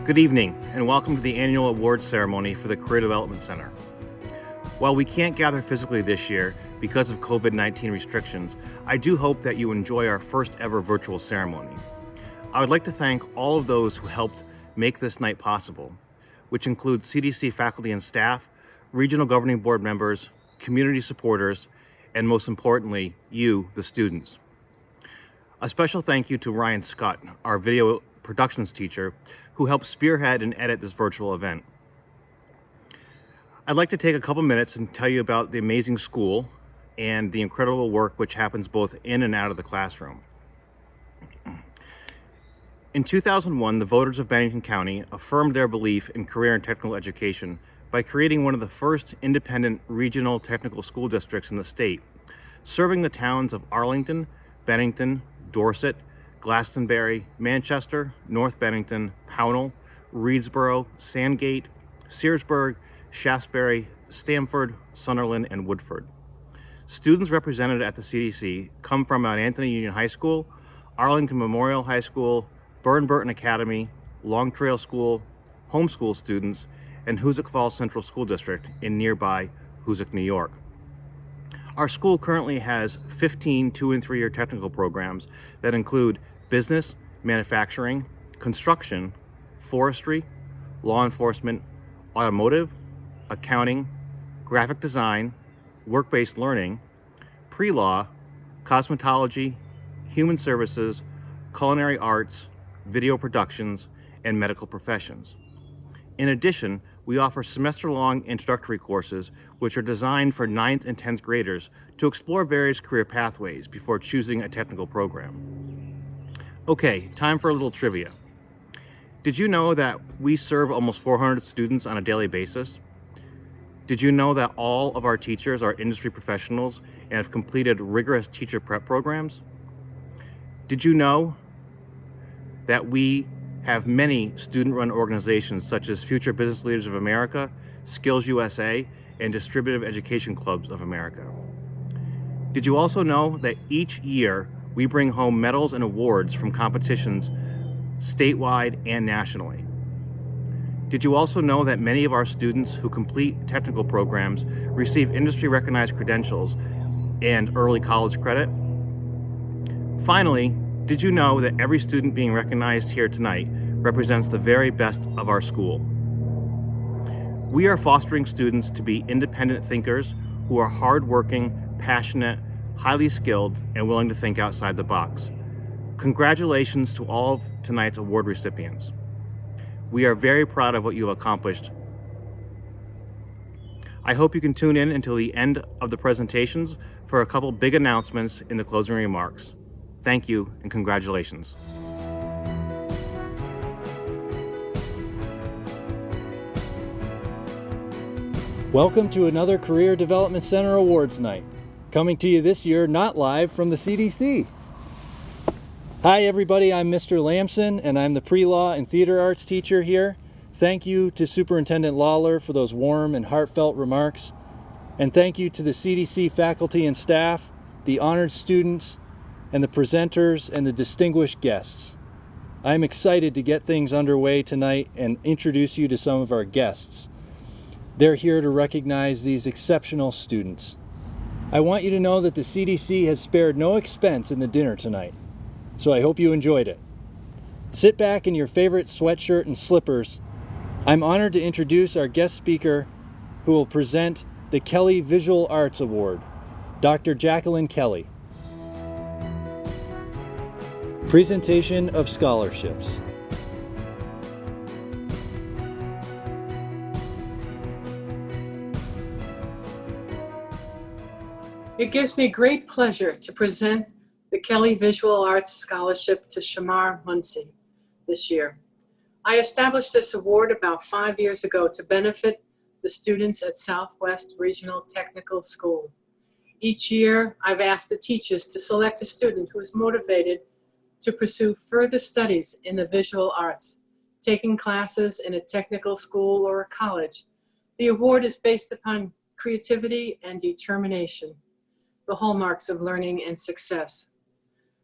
Good evening, and welcome to the annual awards ceremony for the Career Development Center. While we can't gather physically this year because of COVID-19 restrictions, I do hope that you enjoy our first ever virtual ceremony. I would like to thank all of those who helped make this night possible, which includes CDC faculty and staff, regional governing board members, community supporters, and most importantly, you, the students. A special thank you to Ryan Scott, our video productions teacher, who helped spearhead and edit this virtual event. I'd like to take a couple minutes and tell you about the amazing school and the incredible work which happens both in and out of the classroom. In 2001, the voters of Bennington County affirmed their belief in career and technical education by creating one of the first independent regional technical school districts in the state, serving the towns of Arlington, Bennington, Dorset, Glastonbury, Manchester, North Bennington, Pownell, Reedsboro, Sandgate, Searsburg, Shaftesbury, Stamford, Sunderland, and Woodford. Students represented at the CDC come from Mount Anthony Union High School, Arlington Memorial High School, Burn Burton Academy, Long Trail School, homeschool students, and Hoosick Falls Central School District in nearby Hoosick, New York. Our school currently has 15 2- and 3-year technical programs that include business, manufacturing, construction, forestry, law enforcement, automotive, accounting, graphic design, work-based learning, pre-law, cosmetology, human services, culinary arts, video productions, and medical professions. In addition, we offer semester-long introductory courses which are designed for 9th and 10th graders to explore various career pathways before choosing a technical program. Okay, time for a little trivia. Did you know that we serve almost 400 students on a daily basis? Did you know that all of our teachers are industry professionals and have completed rigorous teacher prep programs? Did you know that we have many student-run organizations such as Future Business Leaders of America, Skills USA, and Distributive Education Clubs of America? Did you also know that each year we bring home medals and awards from competitions statewide and nationally? Did you also know that many of our students who complete technical programs receive industry-recognized credentials and early college credit? Finally, did you know that every student being recognized here tonight represents the very best of our school? We are fostering students to be independent thinkers who are hardworking, passionate, highly skilled, and willing to think outside the box. Congratulations to all of tonight's award recipients. We are very proud of what you have accomplished. I hope you can tune in until the end of the presentations for a couple big announcements in the closing remarks. Thank you and congratulations. Welcome to another Career Development Center Awards Night. Coming to you this year, not live from the CDC. Hi everybody, I'm Mr. Lamson and I'm the pre-law and theater arts teacher here. Thank you to Superintendent Lawler for those warm and heartfelt remarks. And thank you to the CDC faculty and staff, the honored students, and the presenters and the distinguished guests. I'm excited to get things underway tonight and introduce you to some of our guests. They're here to recognize these exceptional students. I want you to know that the CDC has spared no expense in the dinner tonight, so I hope you enjoyed it. Sit back in your favorite sweatshirt and slippers. I'm honored to introduce our guest speaker who will present the Kelly Visual Arts Award, Dr. Jacqueline Kelly. Presentation of scholarships. It gives me great pleasure to present the Kelly Visual Arts Scholarship to Shamar Muncie this year. I established this award about 5 years ago to benefit the students at Southwest Regional Technical School. Each year, I've asked the teachers to select a student who is motivated to pursue further studies in the visual arts, taking classes in a technical school or a college. The award is based upon creativity and determination, the hallmarks of learning and success.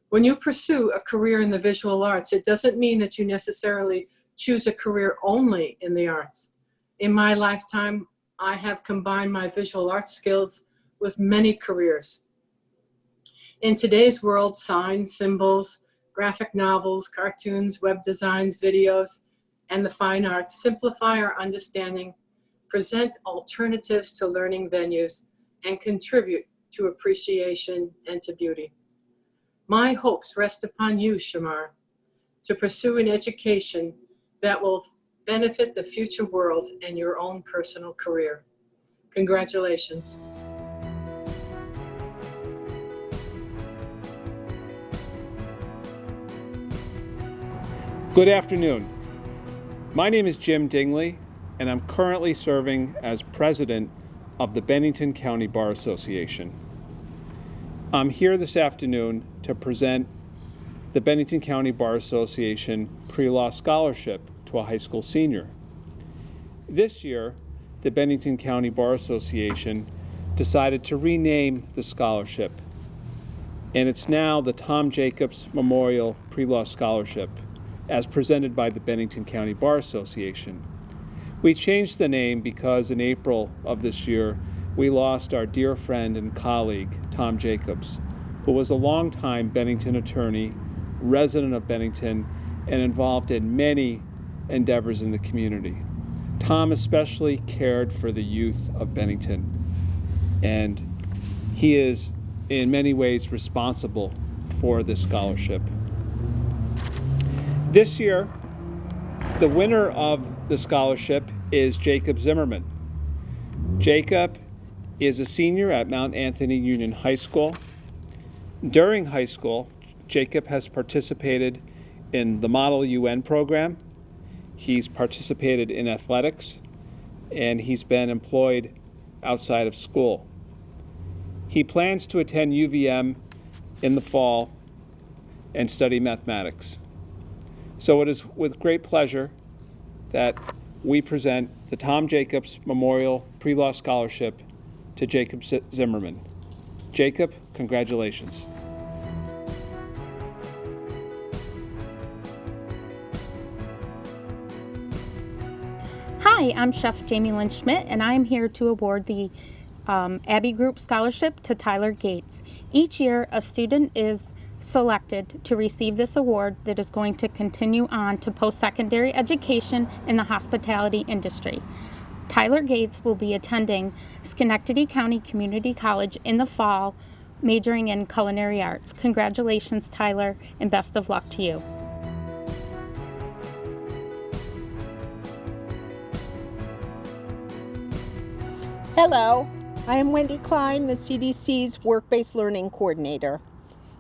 When you pursue a career in the visual arts, it doesn't mean that you necessarily choose a career only in the arts. In my lifetime, I have combined my visual arts skills with many careers. In today's world, signs, symbols, graphic novels, cartoons, web designs, videos, and the fine arts simplify our understanding, present alternatives to learning venues, and contribute to appreciation and to beauty. My hopes rest upon you, Shamar, to pursue an education that will benefit the future world and your own personal career. Congratulations. Good afternoon. My name is Jim Dingley, and I'm currently serving as president of the Bennington County Bar Association. I'm here this afternoon to present the Bennington County Bar Association Pre-Law Scholarship to a high school senior. This year, the Bennington County Bar Association decided to rename the scholarship, and it's now the Tom Jacobs Memorial Pre-Law Scholarship, as presented by the Bennington County Bar Association. We changed the name because in April of this year, we lost our dear friend and colleague, Tom Jacobs, who was a longtime Bennington attorney, resident of Bennington, and involved in many endeavors in the community. Tom especially cared for the youth of Bennington, and he is in many ways responsible for this scholarship. This year, the winner of the scholarship is Jacob Zimmerman. Jacob is a senior at Mount Anthony Union High School. During high school, Jacob has participated in the Model UN program. He's participated in athletics, and he's been employed outside of school. He plans to attend UVM in the fall and study mathematics. So it is with great pleasure that we present the Tom Jacobs Memorial Pre-Law Scholarship to Jacob Zimmerman. Jacob, congratulations. Hi, I'm Chef Jamie Lynn Schmidt, and I'm here to award the Abbey Group Scholarship to Tyler Gates. Each year, a student is selected to receive this award that is going to continue on to post-secondary education in the hospitality industry. Tyler Gates will be attending Schenectady County Community College in the fall, majoring in culinary arts. Congratulations, Tyler, and best of luck to you. Hello, I am Wendy Klein, the CDC's Work-Based Learning Coordinator.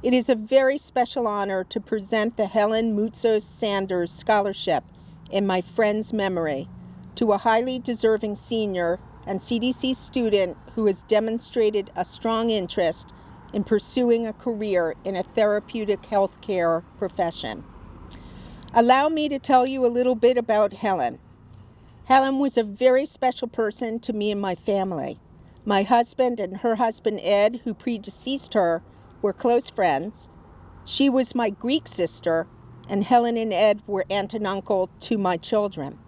It is a very special honor to present the Helen Mutzos Sanders Scholarship in my friend's memory to a highly deserving senior and CDC student who has demonstrated a strong interest in pursuing a career in a therapeutic healthcare profession. Allow me to tell you a little bit about Helen. Helen was a very special person to me and my family. My husband and her husband Ed, who predeceased her, were close friends. She was my Greek sister, and Helen and Ed were aunt and uncle to my children.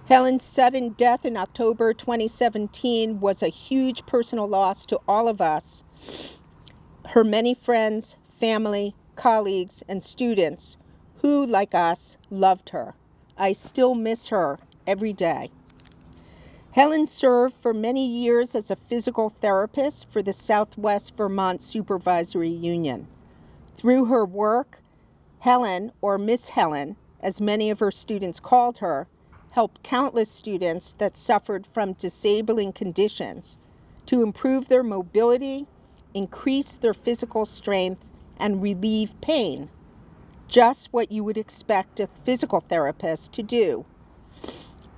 Helen's sudden death in October 2017 was a huge personal loss to all of us, her many friends, family, colleagues, and students who, like us, loved her. I still miss her every day. Helen served for many years as a physical therapist for the Southwest Vermont Supervisory Union. Through her work, Helen, or Miss Helen, as many of her students called her, helped countless students that suffered from disabling conditions to improve their mobility, increase their physical strength, and relieve pain. Just what you would expect a physical therapist to do.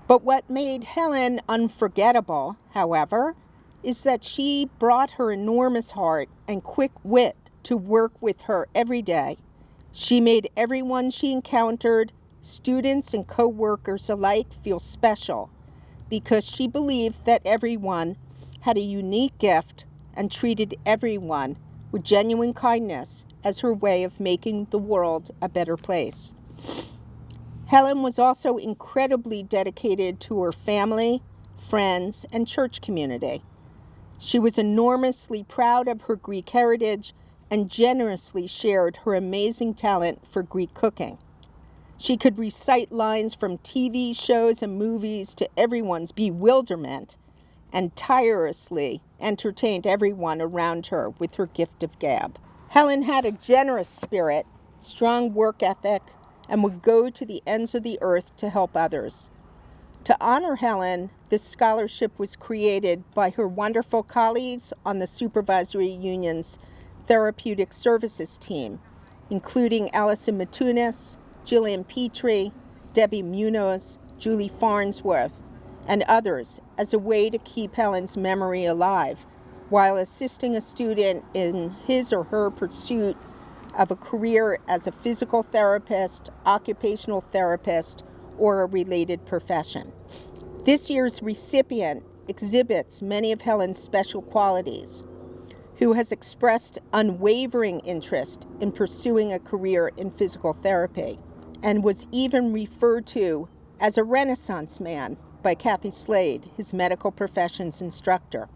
But what made Helen unforgettable, however, is that she brought her enormous heart and quick wit to work with her every day. She made everyone she encountered, students and co-workers alike, feel special because she believed that everyone had a unique gift and treated everyone with genuine kindness as her way of making the world a better place. Helen was also incredibly dedicated to her family, friends, and church community. She was enormously proud of her Greek heritage and generously shared her amazing talent for Greek cooking. She could recite lines from TV shows and movies to everyone's bewilderment and tirelessly entertained everyone around her with her gift of gab. Helen had a generous spirit, strong work ethic, and would go to the ends of the earth to help others. To honor Helen, this scholarship was created by her wonderful colleagues on the Supervisory Union's Therapeutic Services team, including Allison Matunis, Jillian Petrie, Debbie Munoz, Julie Farnsworth, and others as a way to keep Helen's memory alive while assisting a student in his or her pursuit of a career as a physical therapist, occupational therapist, or a related profession. This year's recipient exhibits many of Helen's special qualities, who has expressed unwavering interest in pursuing a career in physical therapy, and was even referred to as a Renaissance man by Kathy Slade, his medical professions instructor.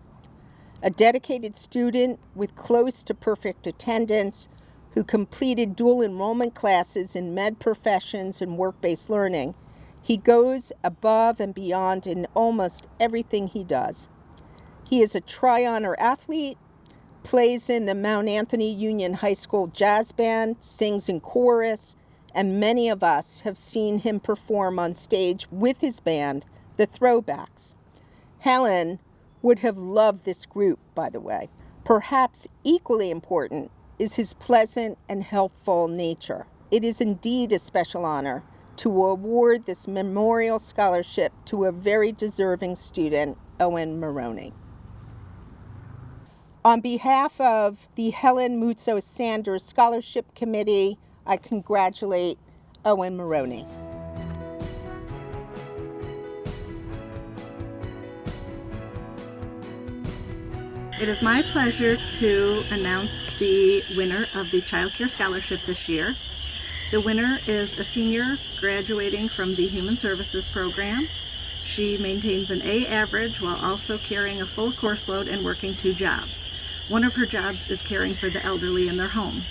A dedicated student with close to perfect attendance, who completed dual enrollment classes in med professions and work-based learning, he goes above and beyond in almost everything he does. He is a tri-honor athlete, plays in the Mount Anthony Union High School Jazz Band, sings in chorus, and many of us have seen him perform on stage with his band, the Throwbacks. Helen would have loved this group, by the way. Perhaps equally important is his pleasant and helpful nature. It is indeed a special honor to award this memorial scholarship to a very deserving student, Owen Maroney. On behalf of the Helen Moutsos Sanders Scholarship Committee, I congratulate Owen Maroney. It is my pleasure to announce the winner of the Childcare Scholarship this year. The winner is a senior graduating from the Human Services program. She maintains an A average while also carrying a full course load and working 2 jobs. One of her jobs is caring for the elderly in their home.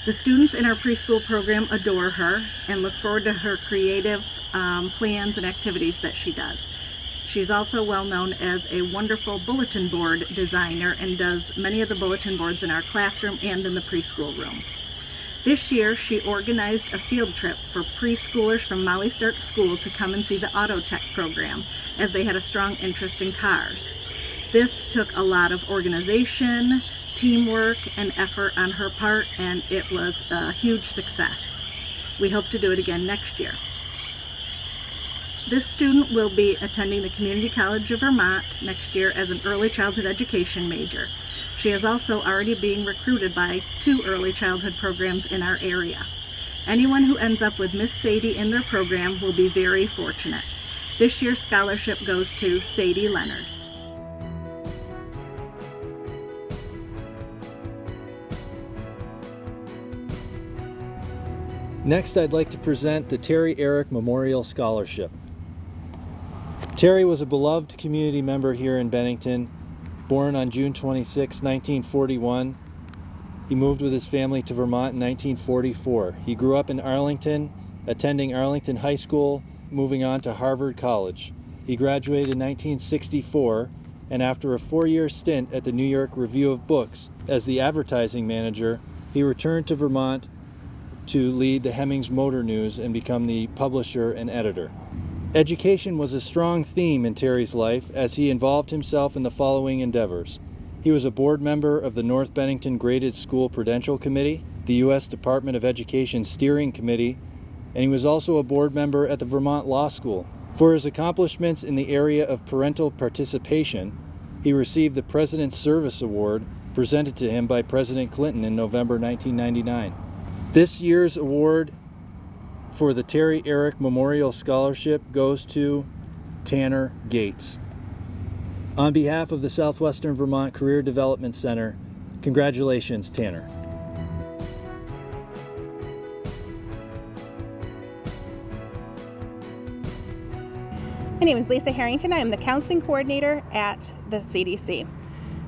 The students in our preschool program adore her and look forward to her creative plans and activities that she does. She's also well known as a wonderful bulletin board designer and does many of the bulletin boards in our classroom and in the preschool room. This year, she organized a field trip for preschoolers from Molly Stark School to come and see the Auto Tech program, as they had a strong interest in cars. This took a lot of organization, teamwork, and effort on her part, and it was a huge success. We hope to do it again next year. This student will be attending the Community College of Vermont next year as an early childhood education major. She is also already being recruited by 2 early childhood programs in our area. Anyone who ends up with Miss Sadie in their program will be very fortunate. This year's scholarship goes to Sadie Leonard. Next, I'd like to present the Terry Ehrich Memorial Scholarship. Terry was a beloved community member here in Bennington. Born on June 26, 1941, he moved with his family to Vermont in 1944. He grew up in Arlington, attending Arlington High School, moving on to Harvard College. He graduated in 1964, and after a 4-year stint at the New York Review of Books as the advertising manager, he returned to Vermont to lead the Hemmings Motor News and become the publisher and editor. Education was a strong theme in Terry's life as he involved himself in the following endeavors. He was a board member of the North Bennington Graded School Prudential Committee, the U.S. Department of Education Steering Committee, and he was also a board member at the Vermont Law School. For his accomplishments in the area of parental participation, he received the President's Service Award presented to him by President Clinton in November 1999. This year's award for the Terry Ehrich Memorial Scholarship goes to Tanner Gates. On behalf of the Southwestern Vermont Career Development Center, congratulations, Tanner. My name is Lisa Harrington. I am the counseling coordinator at the CDC.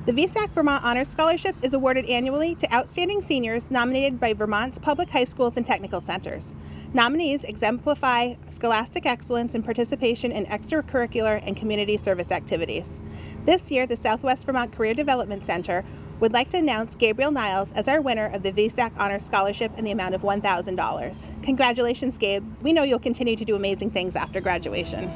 The VSAC Vermont Honors Scholarship is awarded annually to outstanding seniors nominated by Vermont's public high schools and technical centers. Nominees exemplify scholastic excellence and participation in extracurricular and community service activities. This year, the Southwest Vermont Career Development Center would like to announce Gabriel Niles as our winner of the VSAC Honors Scholarship in the amount of $1,000. Congratulations, Gabe. We know you'll continue to do amazing things after graduation.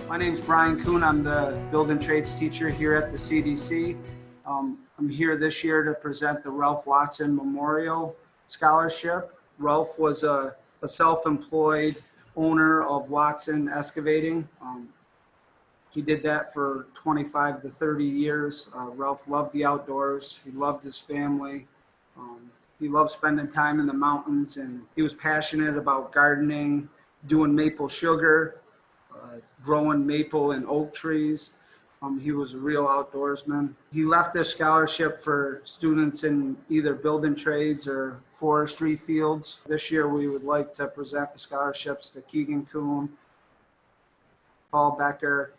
My name's Brian Kuhn. I'm the building trades teacher here at the CDC. I'm here this year to present the Ralph Watson Memorial Scholarship. Ralph was a self-employed owner of Watson Excavating. He did that for 25 to 30 years. Ralph loved the outdoors. He loved his family. He loved spending time in the mountains, and he was passionate about gardening, doing maple sugar, growing maple and oak trees. He was a real outdoorsman. He left this scholarship for students in either building trades or forestry fields. This year we would like to present the scholarships to Keegan Kuhn, Paul Becker,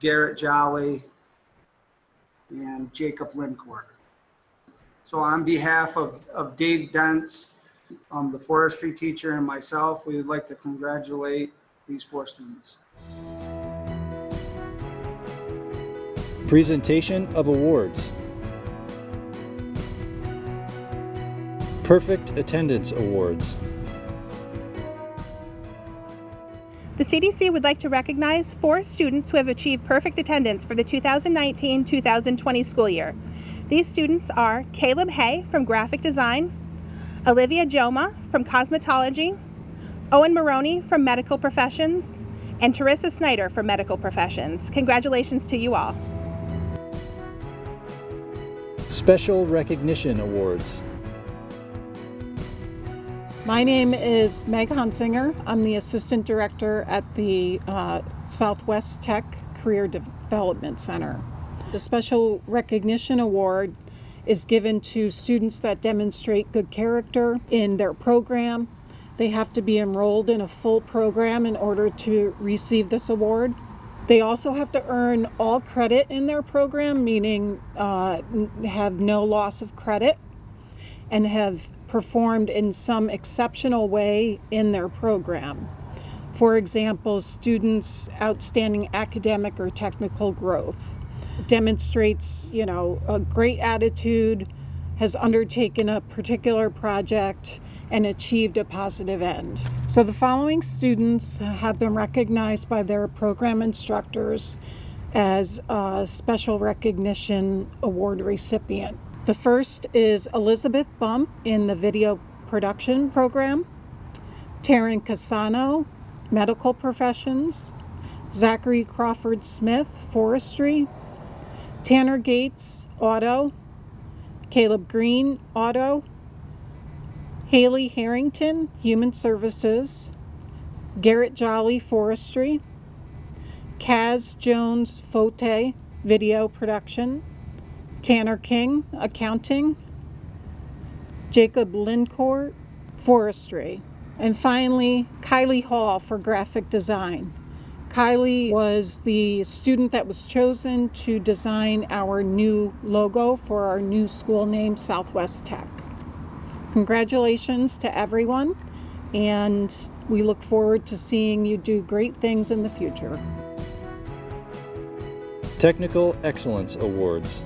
Garrett Jolly, and Jacob Lindcourt. So on behalf of Dave Dentz, the forestry teacher, and myself, we would like to congratulate these 4 students. Presentation of awards. Perfect Attendance Awards. The CDC would like to recognize 4 students who have achieved perfect attendance for the 2019-2020 school year. These students are Caleb Hay from Graphic Design, Olivia Joma from Cosmetology, Owen Maroney from Medical Professions, and Teresa Snyder from Medical Professions. Congratulations to you all. Special Recognition Awards. My name is Meg Hunsinger. I'm the Assistant Director at the Southwest Tech Career Development Center. The Special Recognition Award is given to students that demonstrate good character in their program. They have to be enrolled in a full program in order to receive this award. They also have to earn all credit in their program, meaning have no loss of credit, and have performed in some exceptional way in their program. For example, students' outstanding academic or technical growth, demonstrates, a great attitude, has undertaken a particular project, and achieved a positive end. So the following students have been recognized by their program instructors as a Special Recognition Award recipient. The first is Elizabeth Bump in the video production program, Taryn Casano, Medical Professions, Zachary Crawford Smith, Forestry, Tanner Gates, Auto, Caleb Green, Auto, Haley Harrington, Human Services, Garrett Jolly, Forestry, Kaz Jones Fote, Video Production, Tanner King, Accounting, Jacob Lindcourt, Forestry, and finally, Kylie Hall for Graphic Design. Kylie was the student that was chosen to design our new logo for our new school name, Southwest Tech. Congratulations to everyone, and we look forward to seeing you do great things in the future. Technical Excellence Awards.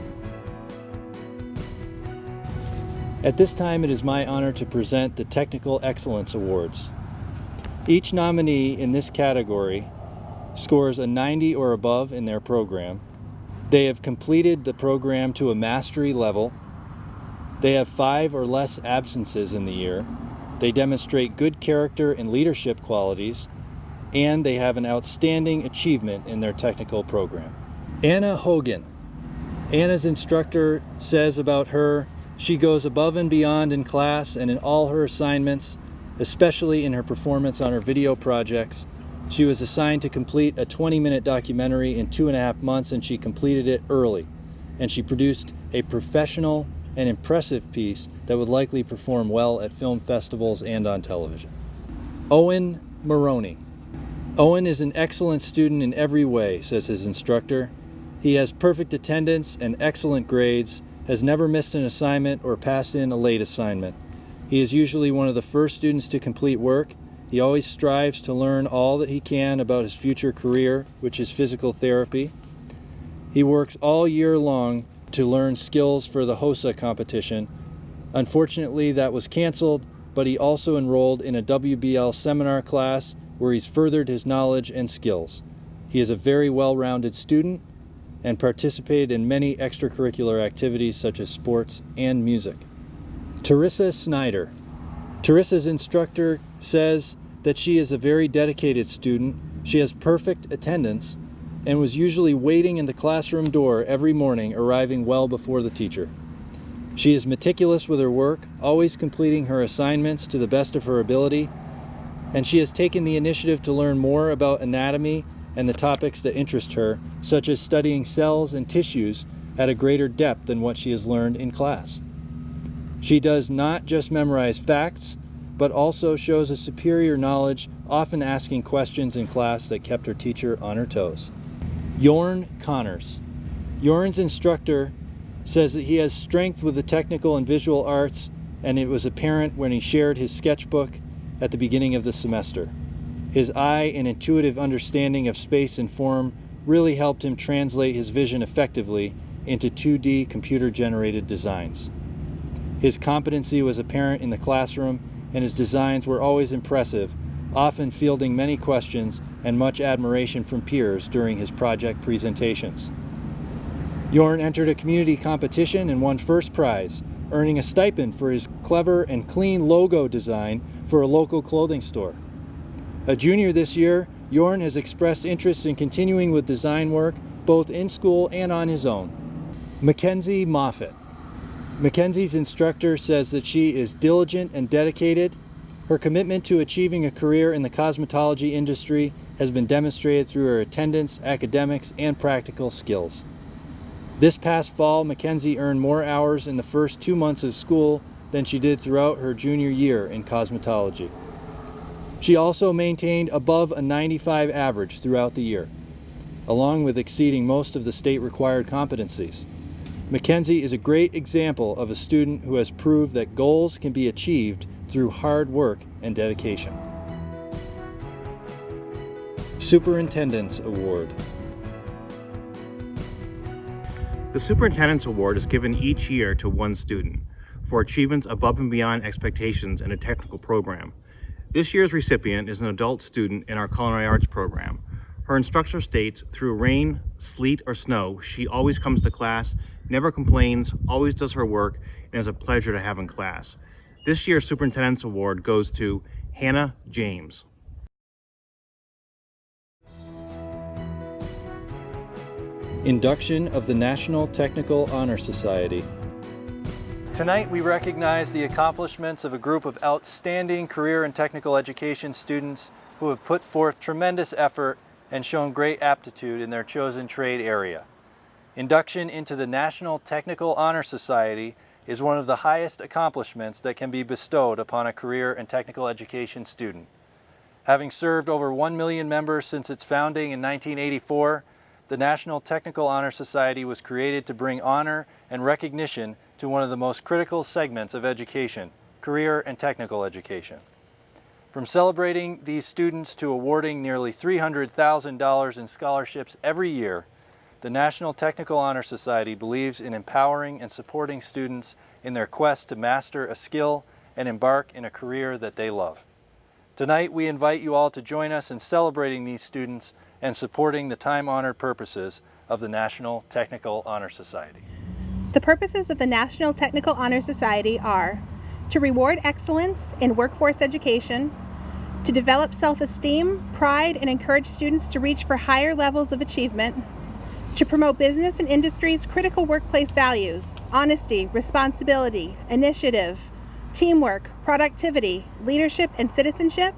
At this time, it is my honor to present the Technical Excellence Awards. Each nominee in this category scores a 90 or above in their program. They have completed the program to a mastery level. They have 5 or less absences in the year. They demonstrate good character and leadership qualities, and they have an outstanding achievement in their technical program. Anna Hogan. Anna's instructor says about her, she goes above and beyond in class and in all her assignments, especially in her performance on her video projects. She was assigned to complete a 20-minute documentary in 2.5 months, and she completed it early. And she produced a professional an impressive piece that would likely perform well at film festivals and on television. Owen Maroney. Owen is an excellent student in every way, says his instructor. He has perfect attendance and excellent grades, has never missed an assignment or passed in a late assignment. He is usually one of the first students to complete work. He always strives to learn all that he can about his future career, which is physical therapy. He works all year long to learn skills for the HOSA competition. Unfortunately, that was canceled, but he also enrolled in a WBL seminar class where he's furthered his knowledge and skills. He is a very well-rounded student and participated in many extracurricular activities such as sports and music. Teresa Snyder. Teresa's instructor says that she is a very dedicated student. She has perfect attendance and was usually waiting in the classroom door every morning, arriving well before the teacher. She is meticulous with her work, always completing her assignments to the best of her ability, and she has taken the initiative to learn more about anatomy and the topics that interest her, such as studying cells and tissues at a greater depth than what she has learned in class. She does not just memorize facts, but also shows a superior knowledge, often asking questions in class that kept her teacher on her toes. Jorn Connors. Jorn's instructor says that he has strength with the technical and visual arts, and it was apparent when he shared his sketchbook at the beginning of the semester. His eye and intuitive understanding of space and form really helped him translate his vision effectively into 2D computer-generated designs. His competency was apparent in the classroom, and his designs were always impressive, often fielding many questions and much admiration from peers during his project presentations. Jorn entered a community competition and won first prize, earning a stipend for his clever and clean logo design for a local clothing store. A junior this year, Jorn has expressed interest in continuing with design work both in school and on his own. Mackenzie Moffett. Mackenzie's instructor says that she is diligent and dedicated. Her commitment to achieving a career in the cosmetology industry has been demonstrated through her attendance, academics, and practical skills. This past fall, Mackenzie earned more hours in the first 2 months of school than she did throughout her junior year in cosmetology. She also maintained above a 95 average throughout the year, along with exceeding most of the state-required competencies. Mackenzie is a great example of a student who has proved that goals can be achieved through hard work and dedication. Superintendent's Award. The Superintendent's Award is given each year to one student for achievements above and beyond expectations in a technical program. This year's recipient is an adult student in our culinary arts program. Her instructor states, through rain, sleet, or snow, she always comes to class, never complains, always does her work, and is a pleasure to have in class. This year's Superintendent's Award goes to Hannah James. Induction of the National Technical Honor Society. Tonight we recognize the accomplishments of a group of outstanding career and technical education students who have put forth tremendous effort and shown great aptitude in their chosen trade area. Induction into the National Technical Honor Society is one of the highest accomplishments that can be bestowed upon a career and technical education student. Having served over 1 million members since its founding in 1984, the National Technical Honor Society was created to bring honor and recognition to one of the most critical segments of education, career and technical education. From celebrating these students to awarding nearly $300,000 in scholarships every year, the National Technical Honor Society believes in empowering and supporting students in their quest to master a skill and embark in a career that they love. Tonight, we invite you all to join us in celebrating these students and supporting the time-honored purposes of the National Technical Honor Society. The purposes of the National Technical Honor Society are to reward excellence in workforce education, to develop self-esteem, pride, and encourage students to reach for higher levels of achievement, to promote business and industry's critical workplace values, honesty, responsibility, initiative, teamwork, productivity, leadership, and citizenship,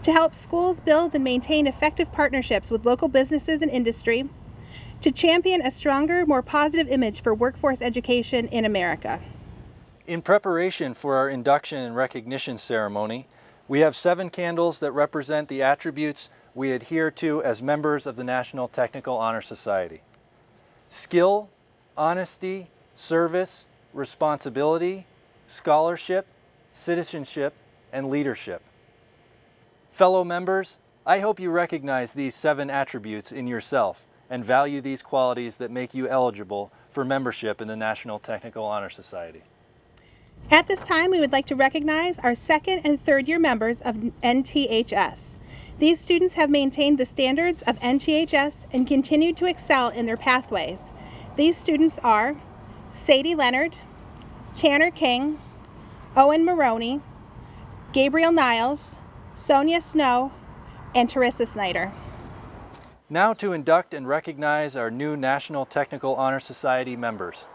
to help schools build and maintain effective partnerships with local businesses and industry, to champion a stronger, more positive image for workforce education in America. In preparation for our induction and recognition ceremony, we have 7 candles that represent the attributes we adhere to as members of the National Technical Honor Society. Skill, honesty, service, responsibility, scholarship, citizenship, and leadership. Fellow members, I hope you recognize these 7 attributes in yourself and value these qualities that make you eligible for membership in the National Technical Honor Society. At this time, we would like to recognize our 2nd and 3rd year members of NTHS. These students have maintained the standards of NTHS and continue to excel in their pathways. These students are Sadie Leonard, Tanner King, Owen Maroney, Gabriel Niles, Sonia Snow, and Teresa Snyder. Now to induct and recognize our new National Technical Honor Society members.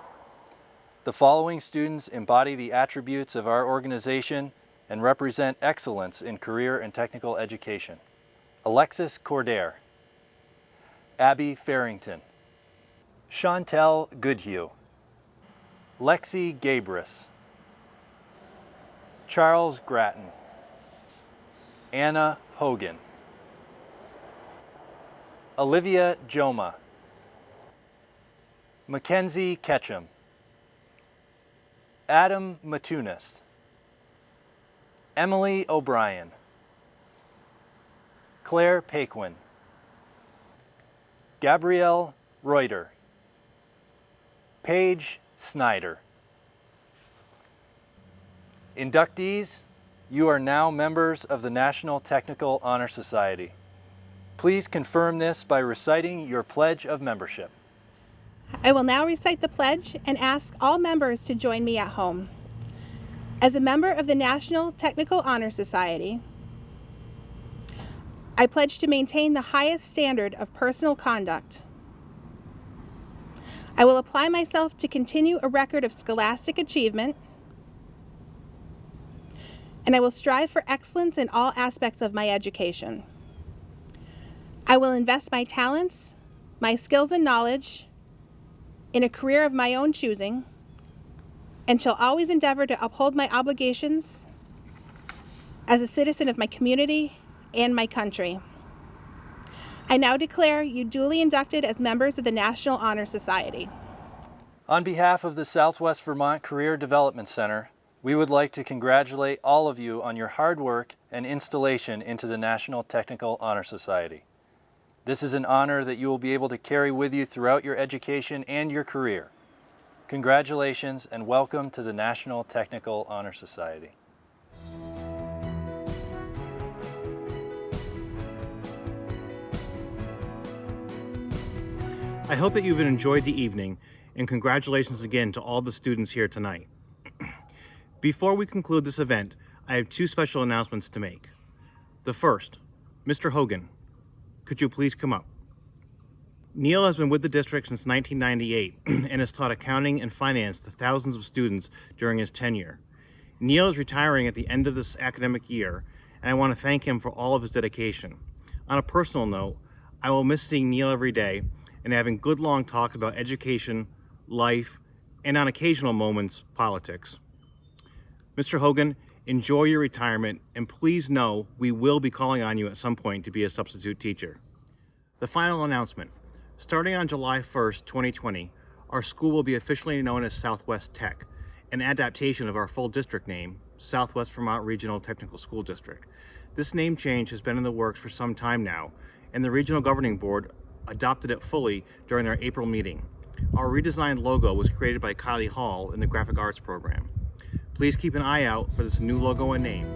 The following students embody the attributes of our organization and represent excellence in career and technical education. Alexis Cordair, Abby Farrington, Chantel Goodhue, Lexi Gabris, Charles Gratton, Anna Hogan, Olivia Joma, Mackenzie Ketchum, Adam Matunis, Emily O'Brien, Claire Paquin, Gabrielle Reuter, Paige Snyder. Inductees, you are now members of the National Technical Honor Society. Please confirm this by reciting your pledge of membership. I will now recite the pledge and ask all members to join me at home. As a member of the National Technical Honor Society, I pledge to maintain the highest standard of personal conduct. I will apply myself to continue a record of scholastic achievement, and I will strive for excellence in all aspects of my education. I will invest my talents, my skills and knowledge in a career of my own choosing, and shall always endeavor to uphold my obligations as a citizen of my community and my country. I now declare you duly inducted as members of the National Honor Society. On behalf of the Southwest Vermont Career Development Center, we would like to congratulate all of you on your hard work and installation into the National Technical Honor Society. This is an honor that you will be able to carry with you throughout your education and your career. Congratulations and welcome to the National Technical Honor Society. I hope that you've enjoyed the evening, and congratulations again to all the students here tonight. Before we conclude this event, I have 2 special announcements to make. The first, Mr. Hogan, could you please come up? Neil has been with the district since 1998 and has taught accounting and finance to thousands of students during his tenure. Neil is retiring at the end of this academic year, and I want to thank him for all of his dedication. On a personal note, I will miss seeing Neil every day and having good long talks about education, life, and on occasional moments, politics. Mr. Hogan, enjoy your retirement, and please know we will be calling on you at some point to be a substitute teacher. The final announcement. Starting on July 1st, 2020, our school will be officially known as Southwest Tech, an adaptation of our full district name, Southwest Vermont Regional Technical School District. This name change has been in the works for some time now, and the Regional Governing Board adopted it fully during their April meeting. Our redesigned logo was created by Kylie Hall in the Graphic Arts program. Please keep an eye out for this new logo and name.